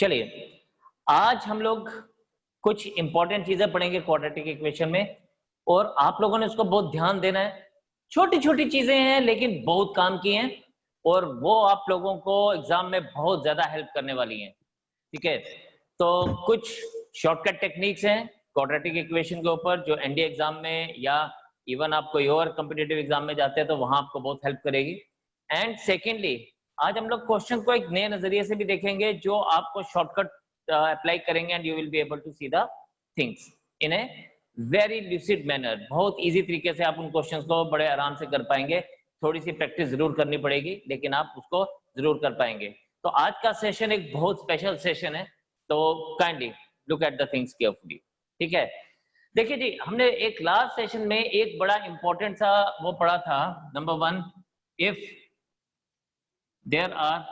चलिए आज हम लोग कुछ इंपॉर्टेंट चीजें पढ़ेंगे क्वाड्रेटिक इक्वेशन में, और आप लोगों ने उसको बहुत ध्यान देना है। छोटी छोटी चीजें हैं लेकिन बहुत काम की हैं, और वो आप लोगों को एग्जाम में बहुत ज्यादा हेल्प करने वाली हैं। ठीक है, तो कुछ शॉर्टकट टेक्निक्स हैं क्वाड्रेटिक इक्वेशन के ऊपर जो एनडीए एग्जाम में या इवन आप कोई और कॉम्पिटिटिव एग्जाम में जाते हैं तो वहां आपको बहुत हेल्प करेगी। एंड सेकेंडली आज हम लोग क्वेश्चन को एक नए नजरिए से भी देखेंगे जो आपको शॉर्टकट अप्लाई करेंगे and you will be able to see the things in a very lucid manner. बहुत इजी तरीके से आप उन क्वेश्चंस को बड़े आराम से कर पाएंगे। थोड़ी सी प्रैक्टिस जरूर करनी पड़ेगी लेकिन आप उसको जरूर कर पाएंगे। तो आज का सेशन एक बहुत स्पेशल सेशन है, तो kindly look at the things carefully. ठीक है, देखिए जी, हमने एक लास्ट सेशन में एक बड़ा इंपॉर्टेंट सा वो पढ़ा था। Number 1, if there are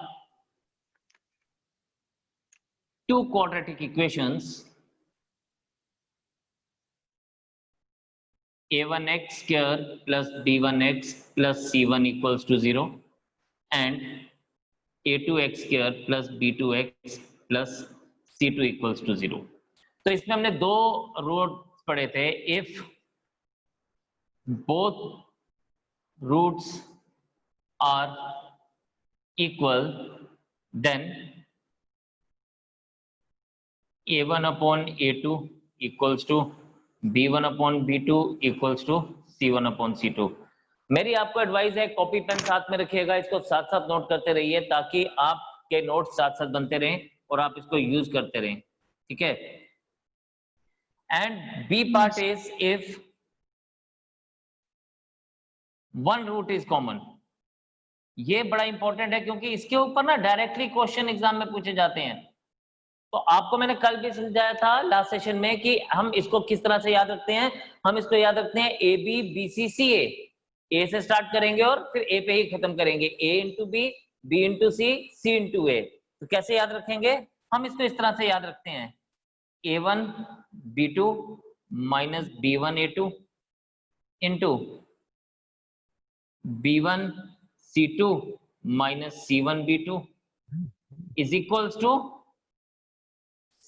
two quadratic equations, a1x square plus b1x plus c1 equals to 0 and a2x square plus b2x plus c2 equals to 0। तो इसमें हमने दो रूट पढ़े थे। If both roots are equal then a1 upon a2 equals to b1 upon b2 equals to c1 upon c2। मेरी आपको advice है copy pen साथ में रखिएगा, इसको साथ साथ नोट करते रहिए ताकि आपके नोट्स साथ साथ बनते रहें और आप इसको यूज करते रहें। ठीक है, and b part is if one root is common. ये बड़ा इंपॉर्टेंट है क्योंकि इसके ऊपर ना डायरेक्टली क्वेश्चन एग्जाम में पूछे जाते हैं। तो आपको मैंने कल भी समझाया था लास्ट सेशन में कि हम इसको किस तरह से याद रखते हैं। हम इसको याद रखते हैं ए बी बी सी सी ए से स्टार्ट करेंगे और फिर ए पे ही खत्म करेंगे, ए इंटू बी इंटू सी इंटू ए। तो कैसे याद रखेंगे? हम इसको इस तरह से याद रखते हैं, a1 b2 minus b1 a2 into b1 c2 minus c1 b2 is equals to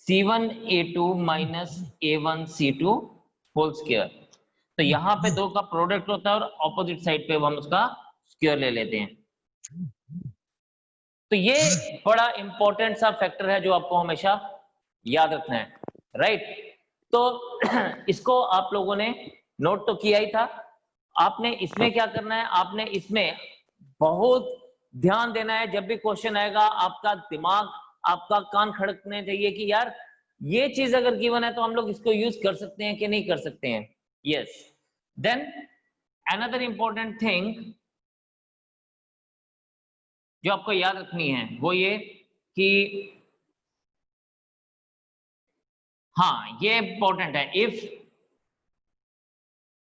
c1 a2 minus a1 c2 whole square. तो यहाँ पे दो का प्रोडक्ट होता है और ऑपोजिट साइड पे हम उसका स्क्वायर ले लेते हैं। तो ये बड़ा इंपॉर्टेंट सा फैक्टर है जो आपको हमेशा याद रखना है, राइट? तो इसको आप लोगों ने नोट तो किया ही था। आपने इसमें क्या करना है, आपने इसमें बहुत ध्यान देना है। जब भी क्वेश्चन आएगा आपका दिमाग, आपका कान खड़कने चाहिए कि यार ये चीज अगर गिवन है तो हम लोग इसको यूज कर सकते हैं कि नहीं कर सकते हैं। Yes, then another important thing जो आपको याद रखनी है वो ये कि हाँ, ये इंपॉर्टेंट है। If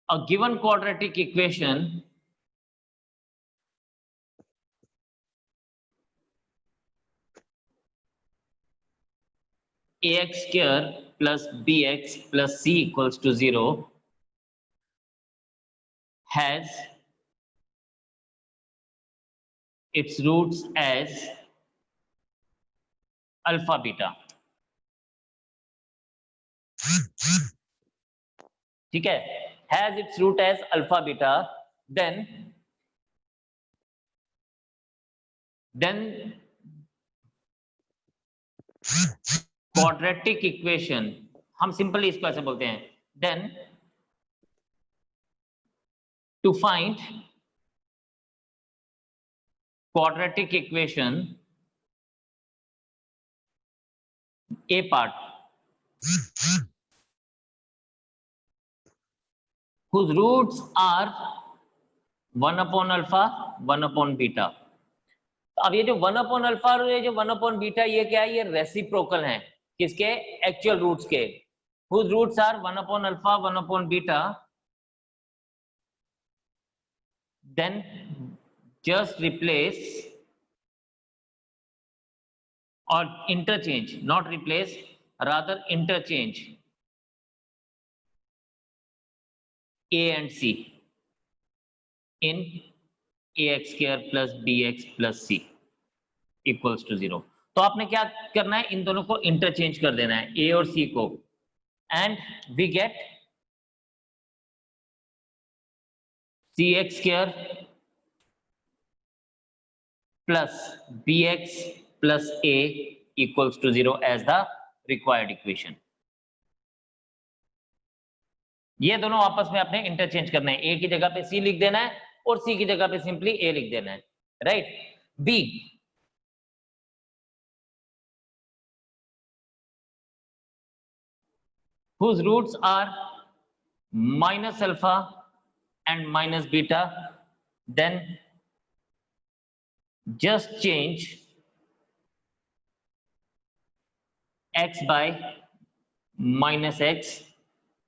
a given quadratic equation ax square plus bx plus c equals to 0 has its roots as alpha beta। ठीक है, has its root as alpha beta, then quadratic equation, हम सिंपली इसको ऐसे बोलते हैं, then to find quadratic equation a part whose roots are 1 upon alpha 1 upon beta। अब ये जो 1 अपॉन अल्फा और ये जो 1 अपॉन बीटा, ये क्या है? ये रेसिप्रोकल हैं किसके? एक्चुअल रूट्स के। whose roots are 1 upon alpha 1 upon beta, then just replace or interchange, not replace, rather interchange a and c in ax square plus bx plus c equals to 0। तो तो आपने क्या करना है, इन दोनों को इंटरचेंज कर देना है, ए और सी को, and we get cx square plus bx plus a equals to 0 as the required equation. ये दोनों आपस में आपने इंटरचेंज करना है, a की जगह पे c लिख देना है और c की जगह पे सिंपली a लिख देना है, right. b, whose roots are minus alpha and minus beta, then just change x by minus x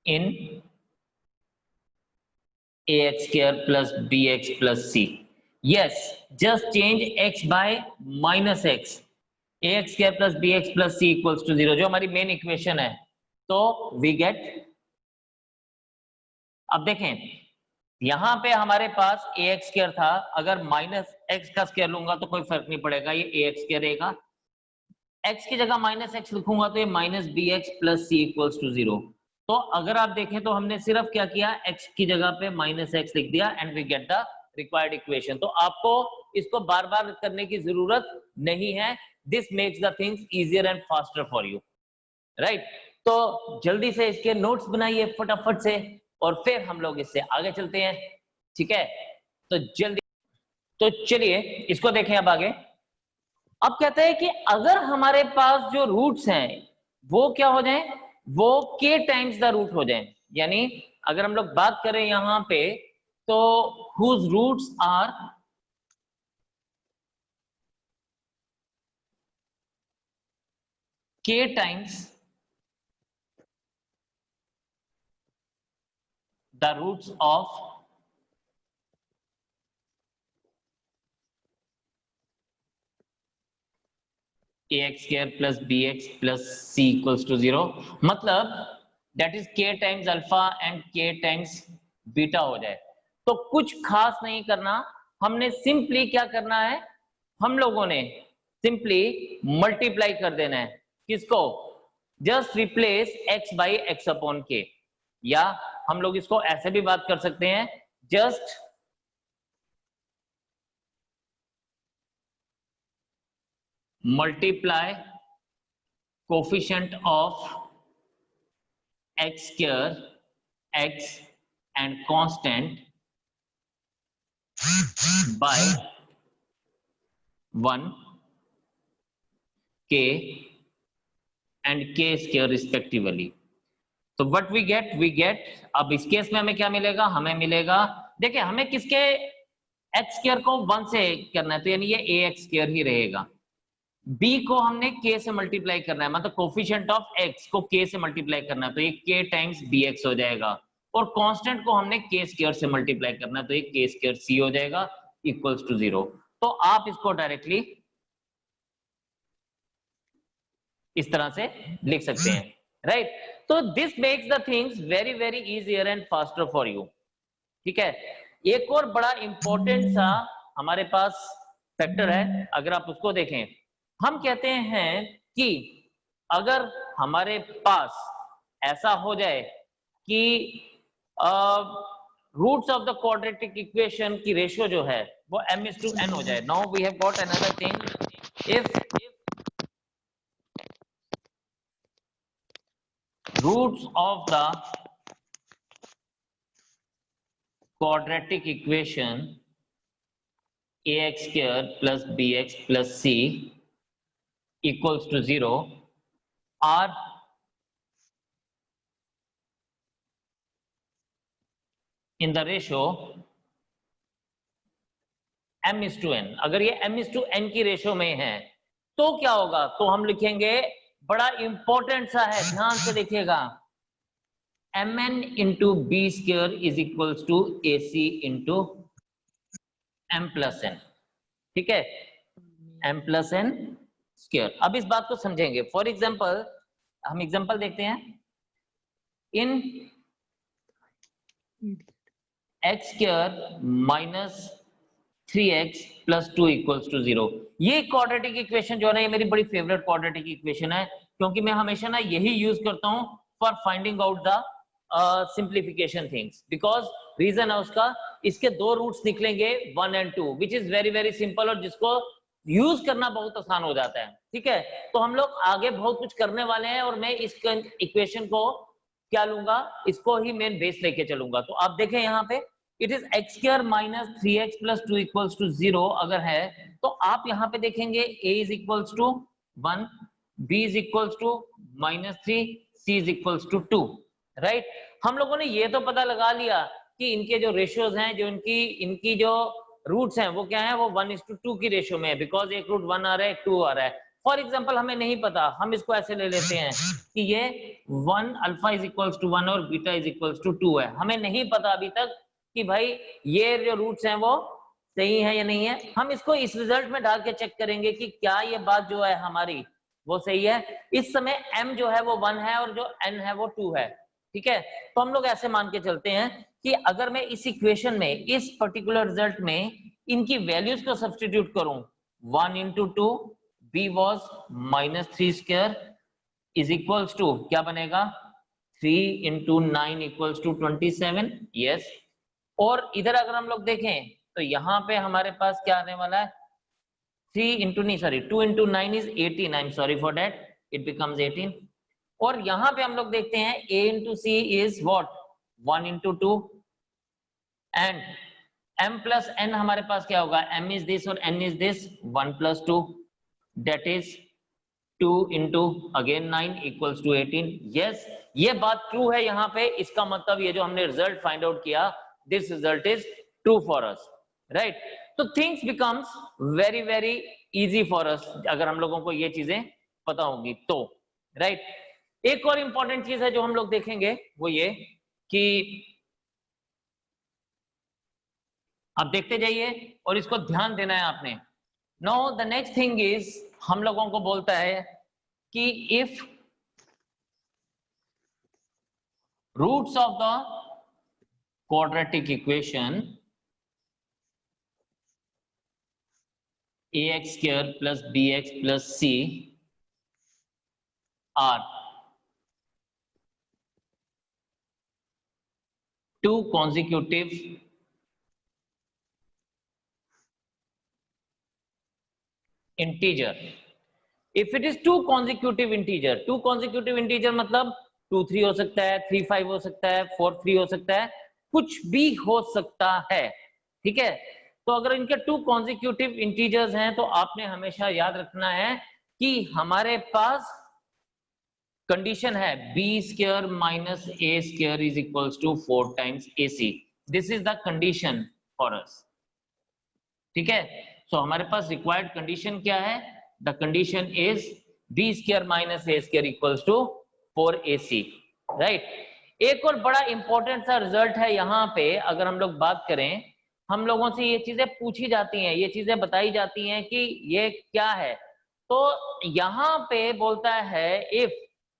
in ax square plus bx plus c. Yes, just change x by minus x, ax square plus bx plus c equals to 0, जो हमारी main equation है। तो we get, अब देखें यहां पे हमारे पास ax square था, अगर माइनस x का स्क्वायर लूंगा तो कोई फर्क नहीं पड़ेगा, ये ax स्क्वायर रहेगा। x की जगह माइनस x लिखूंगा तो ये minus bx plus c equals to 0। तो अगर आप देखें तो हमने सिर्फ क्या किया, x की जगह पे माइनस x लिख दिया and we get the required equation. तो आपको इसको बार बार करने की जरूरत नहीं है, this makes the things easier and faster for you, right. तो जल्दी से इसके नोट्स बनाइए फटाफट से और फिर हम लोग इससे आगे चलते हैं, ठीक है। तो जल्दी, तो चलिए इसको देखें अब आगे। अब कहते हैं कि अगर हमारे पास जो रूट्स हैं वो क्या हो जाएं, वो k टाइम्स द रूट हो जाएं, यानी अगर हम लोग बात करें यहां पे तो whose roots are k times the roots of ax square plus bx plus c equals to 0, मतलब that is k times alpha and k times beta हो जाए। तो कुछ खास नहीं करना, हमने सिंपली क्या करना है, हम लोगों ने सिंपली मल्टीप्लाई कर देना है, किसको, just replace x by x upon के, या हम लोग इसको ऐसे भी बात कर सकते हैं, just multiply coefficient of x square x and constant by 1 k and k square respectively. तो what we get, अब इस केस में हमें क्या मिलेगा, हमें मिलेगा, देखिए हमें किसके x स्क्वायर को 1 से करना है, तो यानी ये ax स्क्वायर ही रहेगा। b को हमने k से मल्टीप्लाई करना है, मतलब कोफिशिएंट ऑफ x को k से मल्टीप्लाई करना है, तो ये k टाइम्स bx हो जाएगा, और कांस्टेंट को हमने k स्क्वायर से मल्टीप्लाई करना है, तो ये k स्क्वायर c हो जाएगा इक्वल्स टू 0। तो आप इसको डायरेक्टली इस तरह से लिख सकते हैं, राइट। तो this makes the things very very easier and faster for you, ठीक है। एक और बड़ा इंपॉर्टेंट सा हमारे पास फैक्टर है, अगर आप उसको देखें, हम कहते हैं कि अगर हमारे पास ऐसा हो जाए कि roots of the quadratic equation की रेशियो जो है वो m/n हो जाए। Now we have got another thing, if roots of the quadratic equation ax square plus bx plus c equals to 0 are in the ratio m/n। अगर ये m/n की ratio में है तो क्या होगा, तो हम लिखेंगे, बड़ा इंपॉर्टेंट सा है, ध्यान से देखिएगा, mn into b square is equals to ac into m plus n, ठीक है, m plus n स्क्वायर। अब इस बात को समझेंगे, फॉर एग्जांपल हम एग्जांपल देखते हैं, इन x square minus 3x plus 2 equals to 0, ये क्वाड्रेटिक इक्वेशन जो है ना, ये मेरी बड़ी फेवरेट क्वाड्रेटिक इक्वेशन है, क्योंकि मैं हमेशा ना यही यूज करता हूँ for finding out the simplification things, because reason है उसका, इसके दो रूट्स निकलेंगे 1 and 2 which is very very simple, और जिसको यूज करना बहुत आसान हो जाता है। ठीक है, तो हम लोग आगे बहुत कुछ करने वाले हैं, और मैं इस इक्वेशन को क्या लूंगा, इसको ही मेन बेस लेके चलूंगा। तो आप देखें यहाँ पे it is x square minus 3x plus 2 equals to 0 अगर है, तो आप यहाँ पे देखेंगे a is equals to 1, b is equals to -3, c is equals to 2, right. हम लोगों ने ये तो पता लगा लिया कि इनके जो रेशियोज हैं, जो इनकी जो रूट्स हैं वो क्या है, वो 1:2 की रेशियो में है, बिकॉज एक रूट 1 आ रहा है, एक 2 आ रहा है। फॉर एग्जाम्पल हमें नहीं पता, हम इसको ऐसे ले लेते हैं कि ये 1 अल्फा इज इक्वल्स टू 1 और बीटा इज इक्वल्स टू 2 है। हमें नहीं पता अभी तक कि भाई ये जो रूट्स हैं वो सही है या नहीं है। हम इसको इस रिजल्ट में डाल के चेक करेंगे कि क्या ये बात जो है हमारी वो सही है। इस समय m जो है वो 1 है और जो n है वो 2 है। ठीक है, तो हम लोग ऐसे मान के चलते हैं कि अगर मैं इस इक्वेशन में, इस पर्टिकुलर रिजल्ट में इनकी वैल्यूज को सब्स्टिट्यूट करूं, 1 into 2 b was -3 square is equals to क्या बनेगा, 3 into 9 इक्वल्स टू 27, यस। और इधर अगर हम लोग देखें तो यहाँ पे हमारे पास क्या आने वाला है, 2 into 9 is 18, I'm sorry for that, it becomes 18। और यहाँ पे हम लोग देखते हैं a into c is what, 1 into 2, and m plus n हमारे पास क्या होगा, m is this और n is this, 1 plus 2, that is 2 into again 9 equals to 18। yes, ये बात ट्रू है यहाँ पे, इसका मतलब ये जो हमने रिजल्ट फाइंड आउट किया, this result is true for us, right। तो things becomes very very easy for us अगर हम लोगों को ये चीजें पता होंगी तो, right। एक और इंपॉर्टेंट चीज है जो हम लोग देखेंगे वो ये कि आप देखते जाइए और इसको ध्यान देना है आपने। Now the next thing is, हम लोगों को बोलता है कि if roots of the quadratic equation ax square plus bx plus c are two consecutive integer। if it is two consecutive integer मतलब 2 3 हो सकता है, 3 5 हो सकता है, 4 3 हो सकता है, कुछ भी हो सकता है। ठीक है, तो अगर इनके 2 कॉन्जिक्यूटिव इंटीजर्स हैं तो आपने हमेशा याद रखना है कि हमारे पास कंडीशन है b square minus a square is equals to 4 times ac। This is the condition for us. ठीक है, सो हमारे पास रिक्वायर्ड कंडीशन क्या है, the condition is b square minus a square equals to 4ac, right. एक और बड़ा important सा रिजल्ट है यहाँ पे, अगर हम लोग बात करें, हम लोगों से ये चीजें पूछी जाती हैं, ये चीजें बताई जाती हैं कि ये क्या है। तो यहाँ पे बोलता है इफ,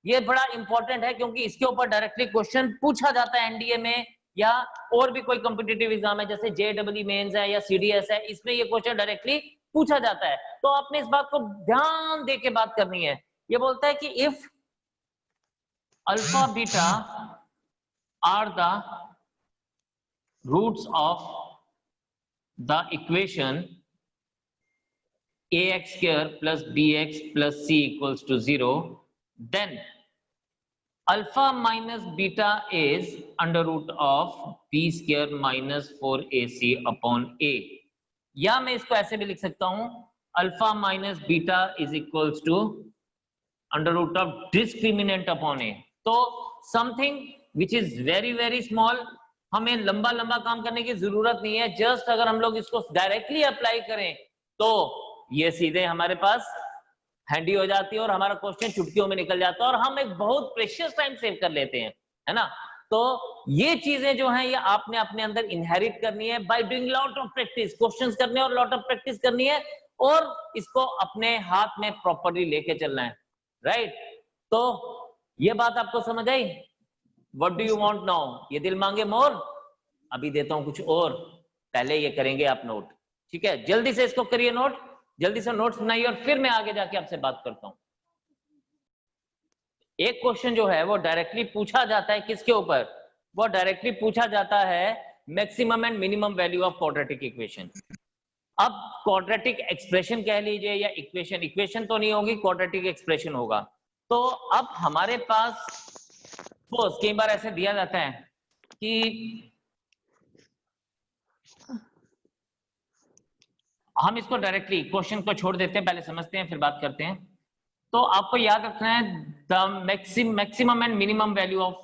ये बड़ा इंपॉर्टेंट है क्योंकि इसके ऊपर डायरेक्टली क्वेश्चन पूछा जाता है एनडीए में, या और भी कोई कॉम्पिटिटिव एग्जाम है जैसे जेईई मेंस है या सीडीएस है, इसमें ये क्वेश्चन डायरेक्टली पूछा जाता है। तो आपने इस बात को ध्यान दे के बात करनी है। ये बोलता है कि if alpha beta are the roots of the equation ax square plus bx plus c equals to 0, then alpha minus beta is under root of b square minus 4ac upon a। या मैं इसको ऐसे भी लिख सकता हूं, alpha minus beta is equals to under root of discriminant upon A. तो something which is very very small, हमें लंबा लंबा काम करने की जरूरत नहीं है, जस्ट अगर हम लोग इसको डायरेक्टली अप्लाई करें तो ये सीधे हमारे पास हैंडी हो जाती है और हमारा क्वेश्चन चुटकियों में निकल जाता है और हम एक बहुत प्रेशियस टाइम सेव कर लेते हैं, है ना। तो ये चीजें जो हैं ये आपने अपने अंदर इनहेरिट करनी है by doing lot of practice, questions करने और लॉट ऑफ प्रैक्टिस करनी है और इसको अपने हाथ में प्रॉपर्ली लेके चलना है, राइट। तो ये बात आपको समझ आई? What do you want now? ये दिल मांगे मोर? अभी देता हूं कुछ और, पहले ये करेंगे आप नोट, ठीक है। जल्दी से इसको करिए नोट। जल्दी से नोट्स बनाइए और फिर मैं आगे जाके आपसे बात करता हूं। एक क्वेश्चन जो है वो डायरेक्टली पूछा जाता है किसके ऊपर, वो डायरेक्टली पूछा जाता है maximum and minimum value of quadratic equation. अब क्वाड्रेटिक एक्सप्रेशन कह लीजिए या इक्वेशन, इक्वेशन तो नहीं होगी, क्वाड्रेटिक एक्सप्रेशन होगा। तो अब हमारे पास सपोज कई बार ऐसे दिया जाता है कि हम इसको डायरेक्टली क्वेश्चन को छोड़ देते हैं, पहले समझते हैं फिर बात करते हैं। तो आपको याद रखना है the maximum and minimum value of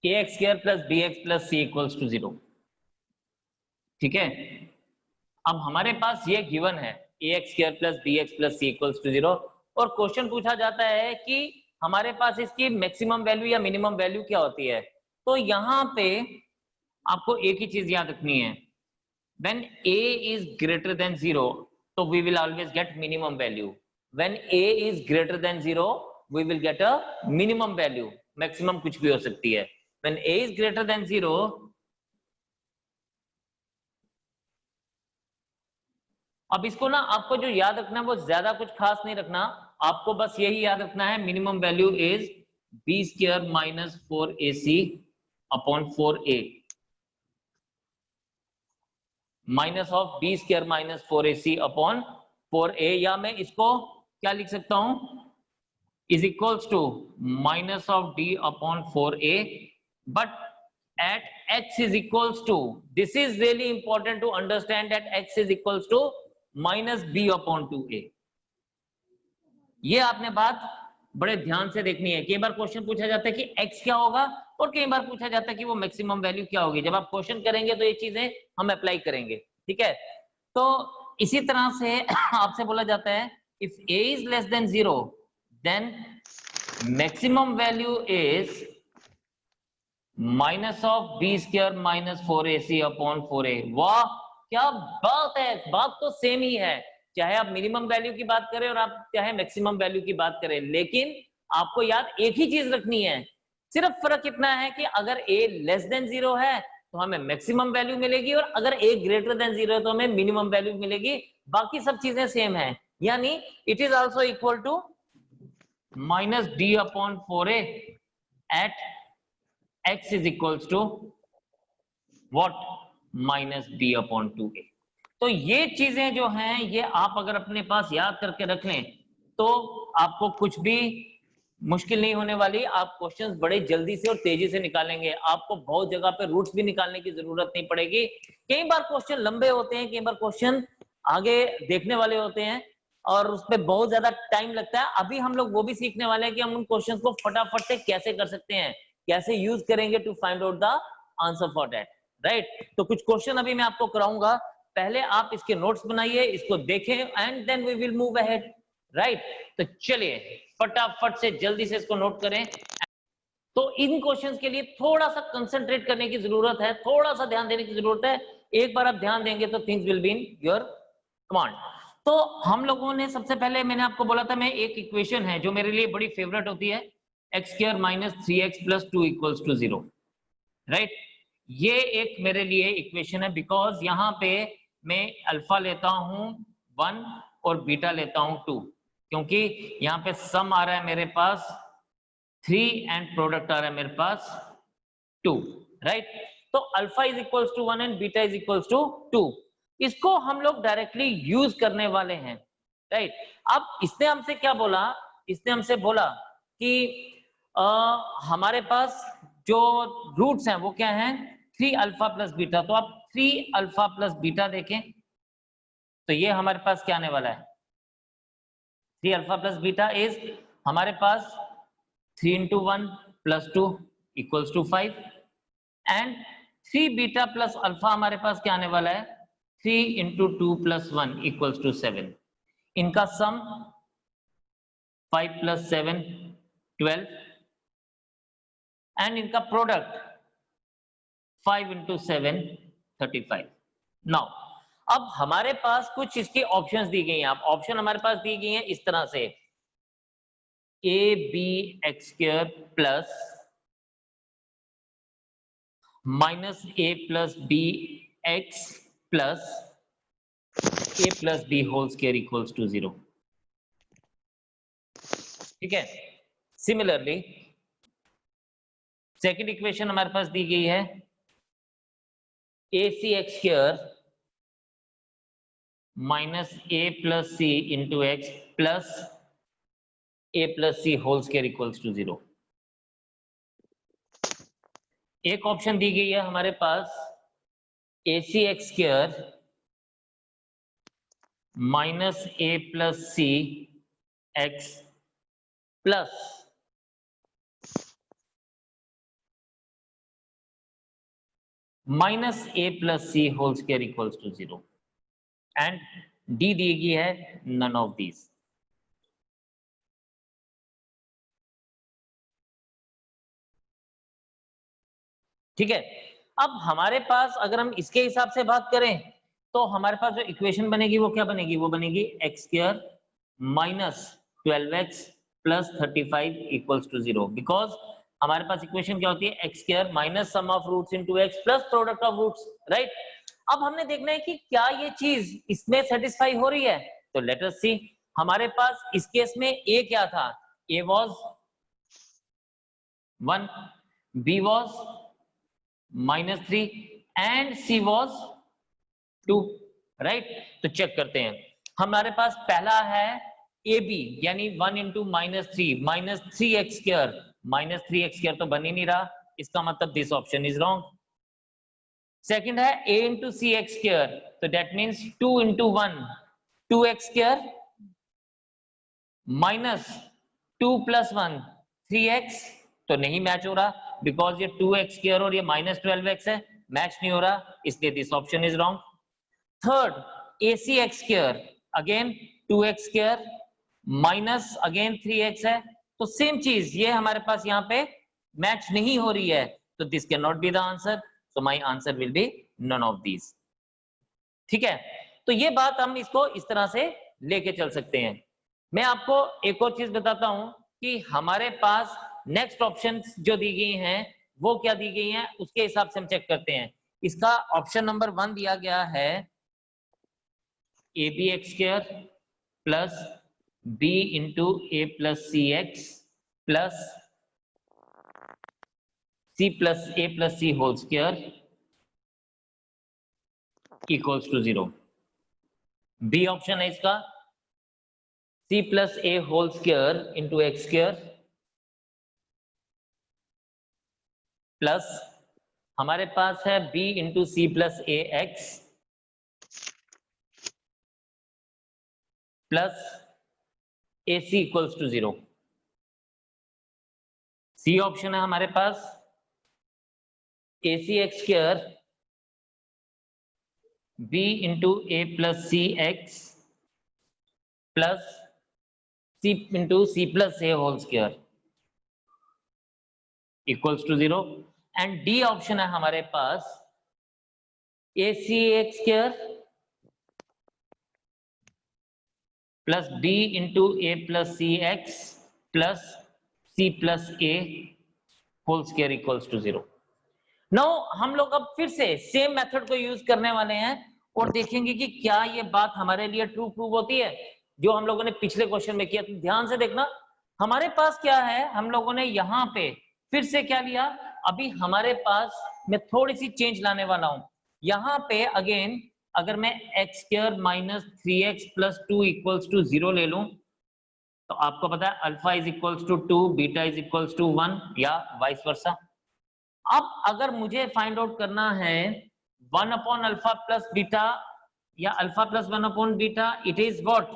ax² + bx + c = 0। ठीक है, अब हमारे पास ये गिवन है ax² + bx + c = 0 और क्वेश्चन पूछा जाता है कि हमारे पास इसकी मैक्सिमम वैल्यू या मिनिमम वैल्यू क्या होती है। तो यहाँ पे आपको एक ही चीज याद रखनी है, when a is greater than 0 तो we will always get minimum value, when a is greater than 0 we will get a minimum value, maximum कुछ भी हो सकती है। when a is greater than 0 अब इसको ना आपको जो याद रखना है वो ज्यादा कुछ खास नहीं रखना, आपको बस यही याद रखना है minimum value is b² - 4ac upon 4a minus of b² - 4ac upon 4a, या मैं इसको क्या लिख सकता हूं is equals to minus of d upon 4a, but at x is equals to, this is really important to understand that x is equals to minus b upon 2a। ये आपने बात बड़े ध्यान से देखनी है। कई बार क्वेश्चन पूछा जाता है कि x क्या होगा और कई बार पूछा जाता है कि वो मैक्सिमम वैल्यू क्या होगी। जब आप क्वेश्चन करेंगे तो ये चीजें हम अप्लाई करेंगे, ठीक है। तो इसी तरह से आपसे बोला जाता है if a is less than 0 then maximum value is minus of b² - 4ac upon 4a। वाह क्या बात है, बात तो सेम ही है, चाहे आप मिनिमम वैल्यू की बात करें और आप चाहे मैक्सिमम वैल्यू की बात करें, लेकिन आपको याद एक ही चीज रखनी है। सिर्फ फर्क इतना है कि अगर a लेस देन 0 है तो हमें मैक्सिमम वैल्यू मिलेगी और अगर a ग्रेटर देन 0 है तो हमें मिनिमम वैल्यू मिलेगी, बाकी सब चीजें सेम है। यानी it is also equal to minus d upon 4a at x is equals to what minus b upon 2a। तो ये चीजें जो हैं ये आप अगर अपने पास याद करके रख लें तो आपको कुछ भी मुश्किल नहीं होने वाली, आप क्वेश्चंस बड़े जल्दी से और तेजी से निकालेंगे, आपको बहुत जगह पे रूट्स भी निकालने की जरूरत नहीं पड़ेगी। कई बार क्वेश्चन लंबे होते हैं, कई बार क्वेश्चन आगे देखने वाले होते हैं और उस पर बहुत ज्यादा टाइम लगता है। अभी हम लोग वो भी सीखने वाले हैं कि हम उन क्वेश्चंस को फटाफट से कैसे कर सकते हैं, कैसे यूज करेंगे to find out the answer for that, right. तो कुछ क्वेश्चन अभी मैं आपको कराऊंगा, पहले आप इसके नोट्स बनाइए, इसको देखें and then we will move ahead, right. तो चलिए फटाफट से जल्दी से इसको नोट करें। तो इन क्वेश्चंस के लिए थोड़ा सा कंसंट्रेट करने की जरूरत है, थोड़ा सा ध्यान देने की जरूरत है। एक बार आप ध्यान देंगे तो things will be in your command. तो हम लोगों ने सबसे पहले मैंने आपको बोला था मैं एक इक्वेशन है जो मेरे लिए बड़ी फेवरेट होती है, x² - 3x + 2 = 0, राइट। ये एक मेरे लिए इक्वेशन है बिकॉज यहाँ पे मैं अल्फा लेता हूं 1 और बीटा लेता हूं 2, क्योंकि यहाँ पे सम आ रहा है मेरे पास 3 एंड प्रोडक्ट आ रहा है मेरे पास 2, राइट। तो alpha is equals to 1 and beta is equals to 2, इसको हम लोग डायरेक्टली यूज करने वाले हैं, राइट। अब इसने हमसे क्या बोला, इसने हमसे बोला कि हमारे पास जो रूट्स हैं वो क्या हैं 3α + बीटा। तो आप 3α + बीटा देखें तो ये हमारे पास क्या आने वाला है, 3α + बीटा इज हमारे पास 3 × 1 + 2 = 5 एंड 3β + अल्फा हमारे पास क्या आने वाला है 3 × 2 + 1 = 7। इनका सम 5 + 7 12 एंड इनका प्रोडक्ट 5 into 7 35। नाउ अब हमारे पास कुछ इसकी ऑप्शंस दी गई हैं। आप ऑप्शन हमारे पास दी गई हैं इस तरह से, a b x square plus minus A plus b x plus A plus b whole square equals to 0। ठीक है। सिमिलरली सेकेंड इक्वेशन हमारे पास दी गई है, A C x square minus A plus C into x plus A plus C whole square equals to 0। एक option दी गई है हमारे पास, ए सी x square minus A plus C x plus minus A plus C whole square equals to 0 and D दी गई है none of these. ठीक है। अब हमारे पास अगर हम इसके हिसाब से बात करें तो हमारे पास जो इक्वेशन बनेगी वो क्या बनेगी, वो बनेगी x square minus 12x plus 35 equals to 0। Because हमारे पास इक्वेशन क्या होती है, x square minus sum of roots into x plus product of roots, right. अब हमने देखना है कि क्या ये चीज इसमें सेटिस्फाई हो रही है, तो लेट अस सी। हमारे पास इस केस में ए क्या था, a was 1, b was -3 and c was 2, right. तो चेक करते हैं। हमारे पास पहला है ए बी यानी 1 into -3 -3x square, -3x square तो बन ही नहीं रहा, इसका मतलब this option is wrong. Second है a into C x square, तो that means 2 into 1 2x square minus 2 plus 1 3x, तो नहीं मैच हो रहा बिकॉज ये 2x स्क्वायर और ये -12x है, मैच नहीं हो रहा, इसलिए this option is wrong. Third a C x square, again 2x square minus again 3x है, तो सेम चीज ये हमारे पास यहाँ पे मैच नहीं हो रही है, तो this can not be the answer, so my answer will be none of these। ठीक है। तो ये बात हम इसको इस तरह से लेके चल सकते हैं। मैं आपको एक और चीज बताता हूं कि हमारे पास नेक्स्ट ऑप्शन जो दी गई हैं वो क्या दी गई हैं, उसके हिसाब से हम चेक करते हैं। इसका ऑप्शन नंबर 1 दिया गया है a b x square plus b into a plus C x plus c plus A plus C whole square equals to 0। B option है इसका c plus a whole square into x square plus हमारे पास है b into c plus a x plus a c equals to 0। C option है हमारे पास ए सी x square b into a plus C x plus c into c plus a whole square equals to 0 and d option है हमारे पास ए सी x square plus b into a plus C x plus c plus a whole square equals to 0। Now हम लोग अब फिर से same method को use करने वाले हैं और देखेंगे कि क्या ये बात हमारे लिए ट्रू प्रूव होती है जो हम लोगों ने पिछले क्वेश्चन में किया। तो ध्यान से देखना, हमारे पास क्या है, हम लोगों ने यहाँ पे फिर से क्या लिया, अभी हमारे पास मैं थोड़ी सी चेंज लाने वाला हूं। यहाँ पे अगेन अगर मैं x square minus 3x plus 2 equals to 0 ले लूं, तो आपको पता है alpha is equals to 2, beta is equals to 1 या वाइस वर्सा। अब अगर मुझे फाइंड आउट करना है 1 अपॉन अल्फा प्लस बीटा या alpha plus 1 upon beta, it is what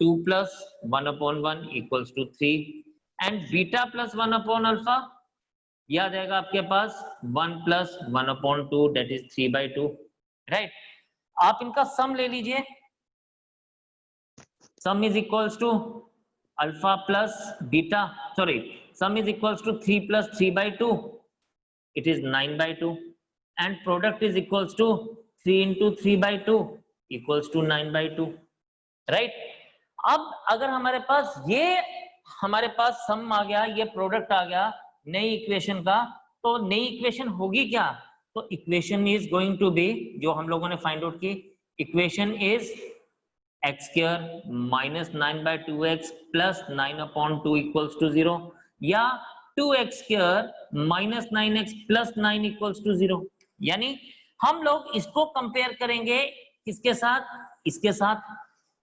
2 plus 1 upon 1 equals to 3 and beta plus 1 upon alpha यह आ जाएगा आपके पास 1 plus 1 upon 2 that is 3/2, right. आप इनका सम ले लीजिए, sum is equals to alpha plus beta, sorry sum is equals to 3 plus 3/2 it is 9/2 and product is equals to 3 into 3/2 equals to 9/2, right. अब अगर हमारे पास ये हमारे पास सम आ गया, ये प्रोडक्ट आ गया नई इक्वेशन का, तो नई इक्वेशन होगी क्या? तो equation is going to be, जो हम लोगों ने फाइंड आउट की, equation is x square minus 9/2x plus 9/2 equals to 0, या 2x square minus 9x plus 9 equals to 0। यानी हम लोग इसको कंपेयर करेंगे किसके साथ? इसके साथ,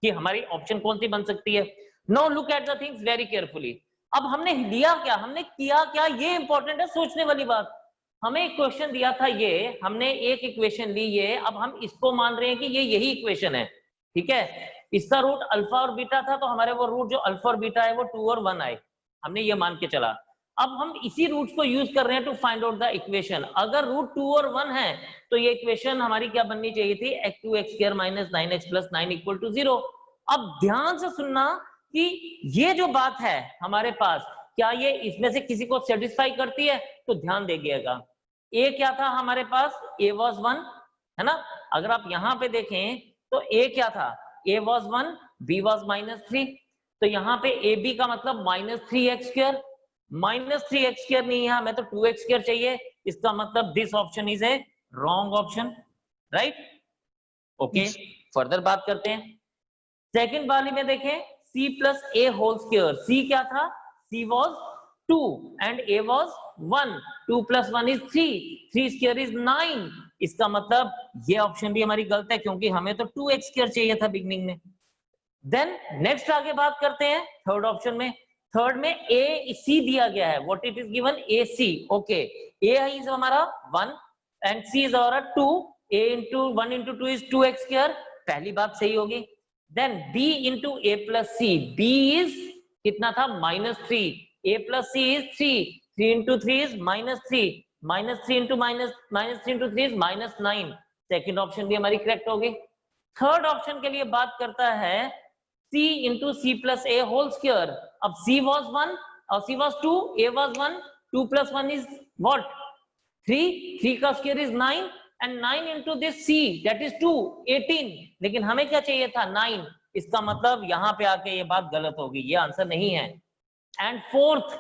कि हमारी ऑप्शन कौन सी बन सकती है। Now look at the things very carefully. अब हमने लिया क्या, हमने किया क्या, ये इंपॉर्टेंट है, सोचने वाली बात। हमें एक क्वेश्चन दिया था, ये हमने एक इक्वेशन ली, ये अब हम इसको मान रहे हैं कि ये यही इक्वेशन है, ठीक है। इसका रूट अल्फा और बीटा था, तो हमारे वो रूट जो अल्फा और बीटा है वो 2 और 1 आए, हमने ये मान के चला। अब हम इसी रूट को यूज कर रहे हैं to find out the equation. अगर रूट 2 और 1 है तो ये इक्वेशन हमारी क्या बननी चाहिए थी? x2x square minus 9x plus 9 equal to 0। अब ध्यान से सुनना कि ये जो बात है हमारे पास, क्या ये इसमें से किसी को सेटिस्फाई करती है? तो ध्यान देगिएगा, a क्या था हमारे पास? a was 1, है ना। अगर आप यहां पे देखें तो a क्या था? a was 1, b was -3, तो यहाँ पे ab का मतलब -3x स्क्वायर, -3x स्क्वायर नहीं है, हमें तो 2x स्क्वायर चाहिए। इसका मतलब this option is a wrong option, right. Okay, further बात करते हैं। सेकंड वाली में देखें, c plus a whole square, c क्या था? c was 2 and a was 1, 2 plus 1 is 3, 3 square is 9। इसका मतलब ये ऑप्शन भी हमारी गलत है, क्योंकि हमें तो 2x स्क्वायर चाहिए था बिगनिंग में। देन नेक्स्ट आगे बात करते हैं थर्ड ऑप्शन में। थर्ड में a c दिया गया है, what it is given? ac, okay. a is हमारा 1 एंड c इज हमारा 2, a into 1 into 2 is 2x square, पहली बात सही होगी। Then b into a plus c, b is कितना था? -3, a plus c is 3, 3 into 3 is -3, -3 into -3 into 3 is -9। Second option भी हमारी करेक्ट होगी। थर्ड ऑप्शन के लिए बात करता है c into c plus a whole square. अब c was 1 और c was 2, a was 1, 2 plus 1 is what? 3, 3 का square is 9 and 9 into this c that is 2, 18, लेकिन हमें क्या चाहिए था? 9। इसका मतलब यहाँ पे आके ये बात गलत होगी, ये आंसर नहीं है। एंड फोर्थ,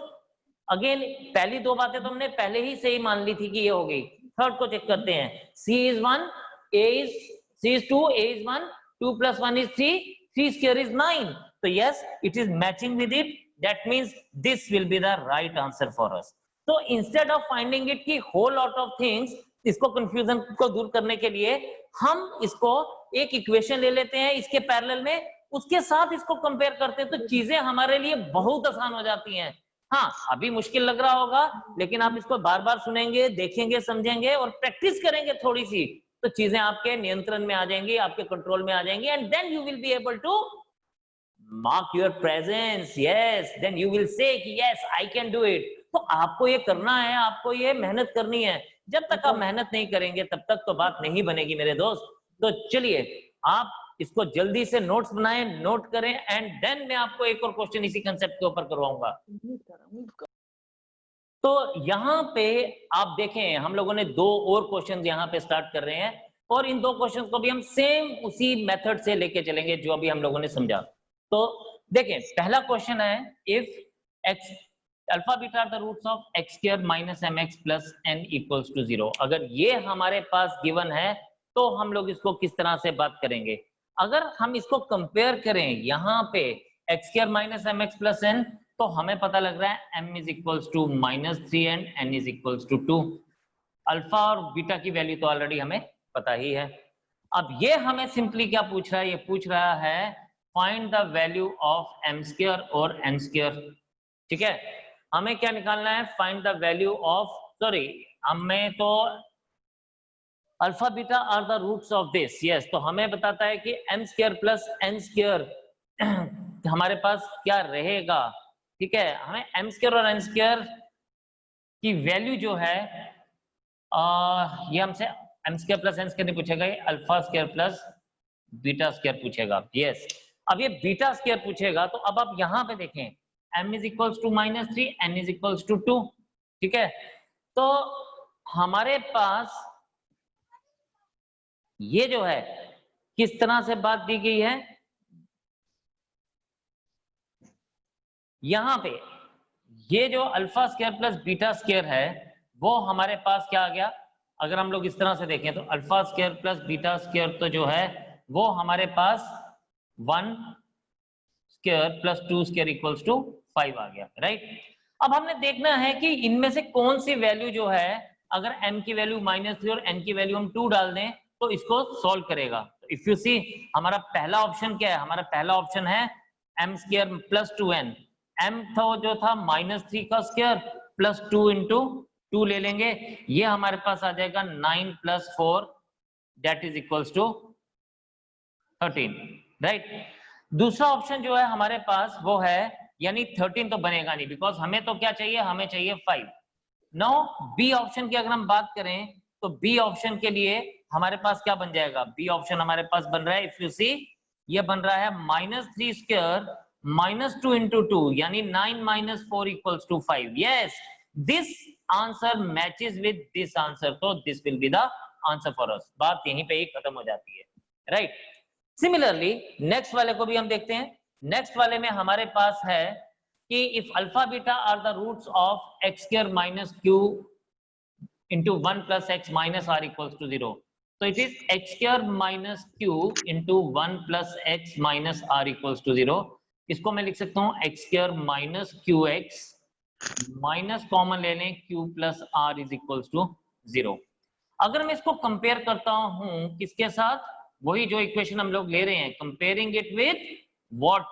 अगेन पहली दो बातें तो हमने पहले ही सही मान ली थी कि ये हो गई। थर्ड को चेक करते हैं, c is 1, c is 2, a is 1, 2 plus 1 is 3, 3 square is 9, so yes, it is matching with it, that means this will be the right answer for us। तो instead of finding it कि whole lot of things, इसको confusion को दूर करने के लिए हम इसको एक इक्वेशन ले लेते हैं इसके पैरेलल में, उसके साथ इसको कंपेयर करते हैं, तो चीजें हमारे लिए बहुत आसान हो जाती हैं। हाँ, अभी मुश्किल लग रहा होगा, लेकिन आप इसको बार बार सुनेंगे, देखेंगे, समझेंगे और प्रैक्टिस करेंगे थोड़ी सी, तो चीजें आपके नियंत्रण में आ जाएंगी, आपके कंट्रोल में आ जाएंगी, and then you will be able to mark your presence. Yes, then you will say कि yes I can do it. तो आपको ये करना है, आपको ये मेहनत करनी है। जब तक आप मेहनत नहीं करेंगे तब तक तो बात नहीं बनेगी मेरे दोस्त। तो चलिए, आप इसको जल्दी से नोट्स बनाएं, नोट करें, एंड देन मैं आपको एक और क्वेश्चन इसी कंसेप्ट के ऊपर करवाऊंगा। तो यहाँ पे आप देखें, हम लोगों ने दो और क्वेश्चन यहाँ पे स्टार्ट कर रहे हैं, और इन दो क्वेश्चन को भी हम सेम उसी मेथड से लेके चलेंगे जो अभी हम लोगों ने समझा। तो देखें, पहला क्वेश्चन है, if x alpha beta are the roots of x square minus mx plus n equals to 0। अगर ये हमारे पास गिवन है तो हम लोग इसको किस तरह से बात करेंगे? अगर हम इसको कंपेयर करें यहाँ पे x square minus mx plus n, तो हमें पता लग रहा है m is equals to -3 and n is equals to 2। Alpha और बीटा की वैल्यू तो ऑलरेडी हमें पता ही है। अब ये हमें सिंपली क्या पूछ रहा है? ये पूछ रहा है find the value of m square और n स्क्वायर। ठीक है, हमें क्या निकालना है? Find the value of, sorry, हमें तो alpha beta are the roots of this. Yes, तो हमें बताता है कि m square plus n square हमारे पास क्या रहेगा। ठीक है, हमें m स्क्वायर और n स्क्वायर की वैल्यू जो है ये हमसे m square plus n square नहीं पूछेगा, ये alpha square plus beta square पूछेगा। यस, अब ये बीटा स्क्वायर पूछेगा, तो अब आप यहाँ पे देखें, m is equals to -3, n is equals to 2। ठीक है, तो हमारे पास ये जो है किस तरह से बात दी गई है, यहां पे ये जो alpha square plus beta square है वो हमारे पास क्या आ गया, अगर हम लोग इस तरह से देखें तो alpha square plus beta square तो जो है वो हमारे पास 1 square plus 2 square equals to 5 आ गया, राइट। अब हमने देखना है कि इनमें से कौन सी वैल्यू जो है, अगर m की वैल्यू -3 और n की वैल्यू हम 2 डाल दें तो इसको सॉल्व करेगा। इफ यू सी हमारा पहला ऑप्शन क्या है, हमारा पहला ऑप्शन है m square plus 2n, m था जो था -3 का स्क्वायर प्लस 2 इंटू 2 ले लेंगे, ये हमारे पास आ जाएगा 9 plus 4 that is equals to 13, right. दूसरा ऑप्शन जो है हमारे पास वो है, यानी 13 तो बनेगा नहीं, बिकॉज हमें तो क्या चाहिए, हमें चाहिए 5। नाउ बी ऑप्शन की अगर हम बात करें तो बी ऑप्शन के लिए हमारे पास क्या बन जाएगा, बी ऑप्शन हमारे पास बन रहा है, इफ यू सी ये बन रहा है -3 स्क्वायर -2 इंटू 2 यानी 9 minus 4 equals to 5। Yes, this answer matches with this answer, तो this will be the answer for us. बात यहीं पे ही खत्म हो जाती है, राइट। सिमिलरली नेक्स्ट वाले को भी हम देखते हैं। नेक्स्ट वाले में हमारे पास है कि if alpha beta are the roots of x square minus q into 1 plus x minus r equals to 0. So it is x square minus q into 1 plus x minus r equals to 0. इसको मैं लिख सकता हूँ x square minus qx minus common ले लें q plus r is equals to 0. अगर मैं इसको कंपेयर करता हूं किसके साथ, वही जो इक्वेशन हम लोग ले रहे हैं, comparing it with what,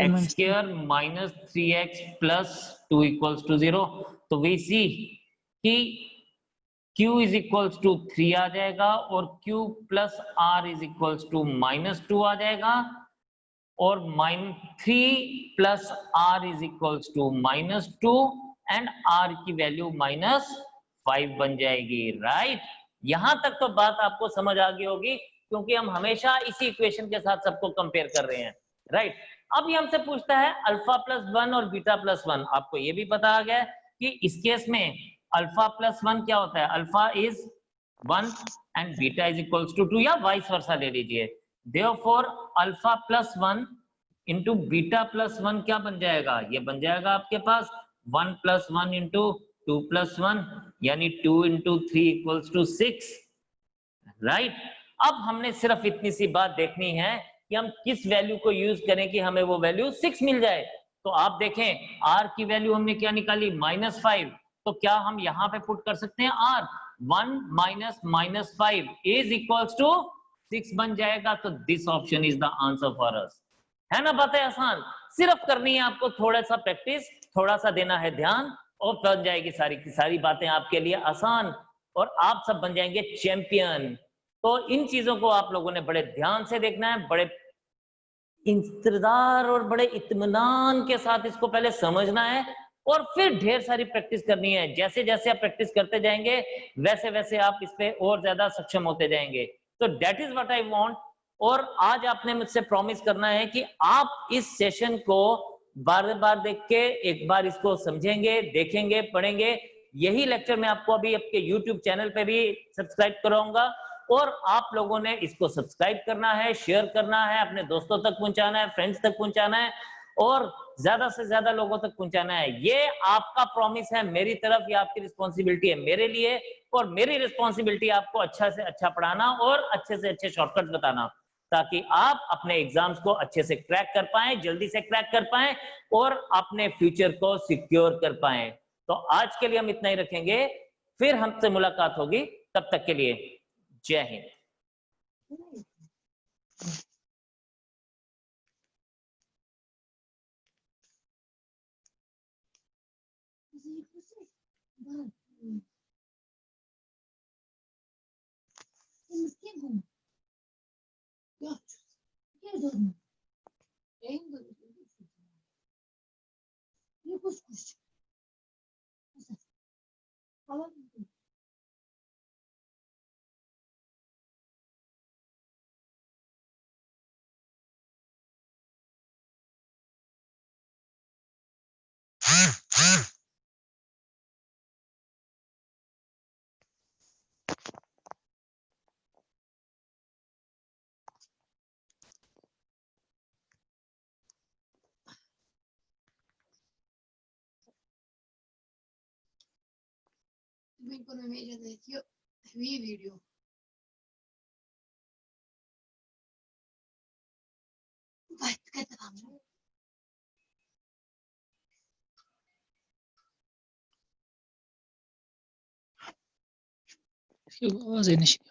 x square minus 3x plus 2 equals to 0. तो वी सी कि q is equals to 3 आ जाएगा और q plus r is equals to -2 आ जाएगा और -3 plus r is equals to -2 and r की वैल्यू -5 बन जाएगी, राइट। यहां तक तो बात आपको समझ आ गई होगी क्योंकि हम हमेशा इसी इक्वेशन के साथ सबको कंपेयर कर रहे हैं, राइट। अब ये हमसे पूछता है अल्फा प्लस 1 और बीटा प्लस 1, आपको ये भी पता आ गया कि इस केस में अल्फा प्लस 1 क्या होता है, alpha is 1 and beta is equals to 2 या वाइस वर्सा ले लीजिए। Therefore alpha plus 1 into beta plus 1 क्या बन जाएगा, ये बन जाएगा आपके पास 1 प्लस 1 इंटू 2 प्लस 1 यानी 2 इंटू 3 इक्वल्स टू 6, राइट। अब हमने सिर्फ इतनी सी बात देखनी है कि हम किस वैल्यू को यूज करें कि हमें वो वैल्यू 6 मिल जाए। तो आप देखें r की वैल्यू हमने क्या निकाली -5, तो क्या हम यहाँ पे पुट कर सकते हैं r 1 minus -5 is equals to 6 बन जाएगा, तो this option is the answer for us. है ना, बातें आसान, सिर्फ करनी है आपको थोड़ा सा प्रैक्टिस, थोड़ा सा देना है ध्यान और बन जाएगी सारी की सारी बातें आपके लिए आसान और आप सब बन जाएंगे चैंपियन। तो इन चीजों को आप लोगों ने बड़े ध्यान से देखना है, बड़े इंतजार और बड़े इत्मीनान के साथ इसको पहले समझना है और फिर ढेर सारी प्रैक्टिस करनी है। जैसे जैसे आप प्रैक्टिस करते जाएंगे वैसे वैसे आप इस पे और ज्यादा सक्षम होते जाएंगे। तो that is what I want. और आज आपने मुझसे प्रॉमिस करना है कि आप इस सेशन को बार बार देख के एक बार इसको समझेंगे, देखेंगे, पढ़ेंगे। यही लेक्चर मैं आपको अभी आपके यूट्यूब चैनल पे भी सब्सक्राइब कराऊंगा और आप लोगों ने इसको सब्सक्राइब करना है, शेयर करना है, अपने दोस्तों तक पहुंचाना है, फ्रेंड्स तक पहुंचाना है और ज्यादा से ज्यादा लोगों तक पहुंचाना है। ये आपका प्रॉमिस है मेरी तरफ, ये आपकी रिस्पॉन्सिबिलिटी है मेरे लिए और मेरी रिस्पॉन्सिबिलिटी आपको अच्छा से अच्छा पढ़ाना और अच्छे से अच्छे शॉर्टकट बताना ताकि आप अपने एग्जाम्स को अच्छे से क्रैक कर पाएं, जल्दी से क्रैक कर पाएं और अपने फ्यूचर को सिक्योर कर पाएं। तो आज के लिए हम इतना ही रखेंगे, फिर हमसे मुलाकात होगी, तब तक के लिए जय हिंद। economia देखियो वीडियो बात करता हूं आवाज है नहीं